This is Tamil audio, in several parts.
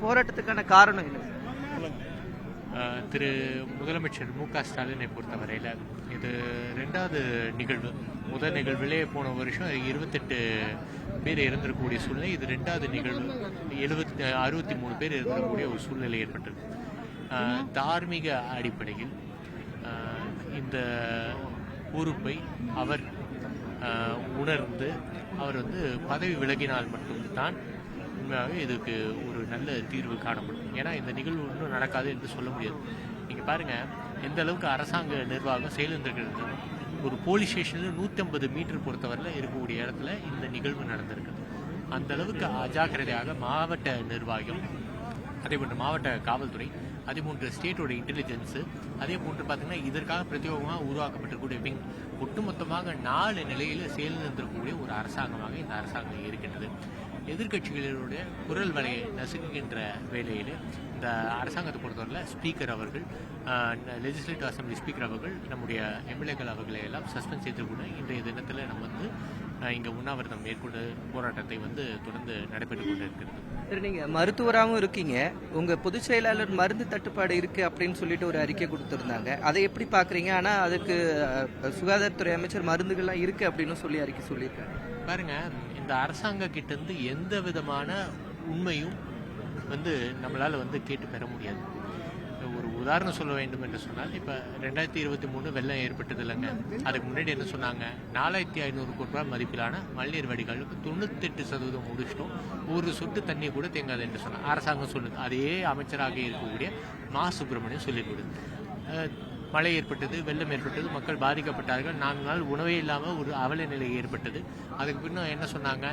போராட்டத்துக்கான காரணம் என்ன? திரு முதலமைச்சர் மு.க.ஸ்டாலினை பொறுத்தவரையில் இது 2வது நிகழ்வு. முதல் நிகழ்விலே போன வருஷம் 28 பேர் இறந்திருக்கக்கூடிய சூழ்நிலை. இது 2வது நிகழ்வு. 63 பேர் இறந்திருக்கக்கூடிய ஒரு சூழ்நிலை ஏற்பட்டது. தார்மீக அடிப்படையில் இந்த பொறுப்பை அவர் உணர்ந்து அவர் பதவி விலகினால் மட்டும்தான் உண்மையாகவே இதுக்கு ஒரு நல்ல தீர்வு காணப்படும். ஏன்னா இந்த நிகழ்வு இன்னும் நடக்காது என்று சொல்ல முடியாது. நீங்கள் பாருங்கள் எந்த அளவுக்கு அரசாங்க நிர்வாகம் செயலிழந்திருக்கிறது. ஒரு போலீஸ் ஸ்டேஷனில் 150 மீட்டர் பொறுத்தவரையில் இருக்கக்கூடிய இடத்துல இந்த நிகழ்வு நடந்திருக்குது. அந்த அளவுக்கு அஜாக்கிரதையாக மாவட்ட நிர்வாகம், அதே போன்று மாவட்ட காவல்துறை, அதே போன்று ஸ்டேட்டோட இன்டெலிஜென்ஸு, அதே போன்று பார்த்திங்கன்னா இதற்காக பிரத்யேகமாக உருவாக்கப்பட்டிருக்கக்கூடிய விங், ஒட்டுமொத்தமாக 4 நிலையில் செயலிழந்திருக்கக்கூடிய ஒரு அரசாங்கமாக இந்த அரசாங்கம் இருக்கின்றது. எதிர்கட்சிகளுடைய குரல் வலையை நசுக்குகின்ற வேளையில் இந்த அரசாங்கத்தை பொறுத்தவரையில் ஸ்பீக்கர் அவர்கள், லெஜிஸ்லேட்டிவ் அசம்பிளி ஸ்பீக்கர் அவர்கள், நம்முடைய எம்எல்ஏக்கள் அவர்களை எல்லாம் சஸ்பெண்ட் செய்திருக்கூட இன்றைய தினத்தில் நம்ம இங்கே உண்ணாவிரதம் மேற்கொண்டு போராட்டத்தை தொடர்ந்து நடைபெற்று கொண்டு இருக்கிறது. சரி, நீங்கள் மருத்துவராகவும் இருக்கீங்க. உங்கள் பொதுச் செயலாளர் மருந்து தட்டுப்பாடு இருக்குது அப்படின்னு சொல்லிட்டு ஒரு அறிக்கை கொடுத்துருந்தாங்க. அதை எப்படி பார்க்குறீங்க? ஆனால் அதுக்கு சுகாதாரத்துறை அமைச்சர் மருந்துகள்லாம் இருக்குது அப்படின்னு சொல்லி அறிக்கை சொல்லியிருக்காங்க. பாருங்க, இந்த அரசாங்க கிட்டேருந்து எந்த விதமான உண்மையும் நம்மளால் கேட்டு பெற முடியாது. ஒரு உதாரணம் சொல்ல வேண்டும் என்று சொன்னால், இப்போ 2023 வெள்ளம் ஏற்பட்டது இல்லைங்க. அதுக்கு முன்னாடி என்ன சொன்னாங்க? 4500 கோடி ரூபாய் மதிப்பிலான மழைநீர் வடிகாலுக்கு 98% முடிச்சிட்டோம், ஒரு சொட்டு தண்ணி கூட தேங்காது என்று சொன்னாங்க. அரசாங்கம் சொல்லுது. அதே அமைச்சராக இருக்கக்கூடிய மா சுப்பிரமணியம் சொல்லிக் கொடுது. மழை ஏற்பட்டது, வெள்ளம் ஏற்பட்டது, மக்கள் பாதிக்கப்பட்டார்கள், 4 நாள் உணவே இல்லாமல் ஒரு அவல நிலை ஏற்பட்டது. அதுக்கு பின்னும் என்ன சொன்னாங்க?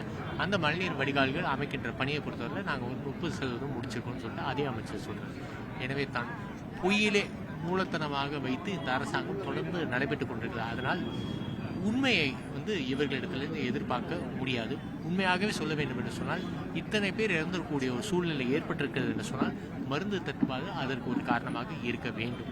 அந்த மழைநீர் வடிகால்கள் அமைக்கின்ற பணியை பொறுத்தவரை நாங்கள் ஒரு 30% முடிச்சிருக்கோம்னு சொல்லிட்டு அதே அமைச்சர் சொல்கிறார். எனவே தான் பொய்யிலே மூலத்தனமாக வைத்து இந்த அரசாங்கம் தொடர்ந்து நடைபெற்று கொண்டிருக்கிறது. அதனால் உண்மையை இவர்களிடத்திலிருந்து எதிர்பார்க்க முடியாது. உண்மையாகவே சொல்ல வேண்டும் என்று சொன்னால், இத்தனை பேர் இறந்திருக்கக்கூடிய ஒரு சூழ்நிலை ஏற்பட்டிருக்கிறது என்று சொன்னால் மருந்து தட்டுப்பாடு அதற்கு ஒரு காரணமாக இருக்க வேண்டும்.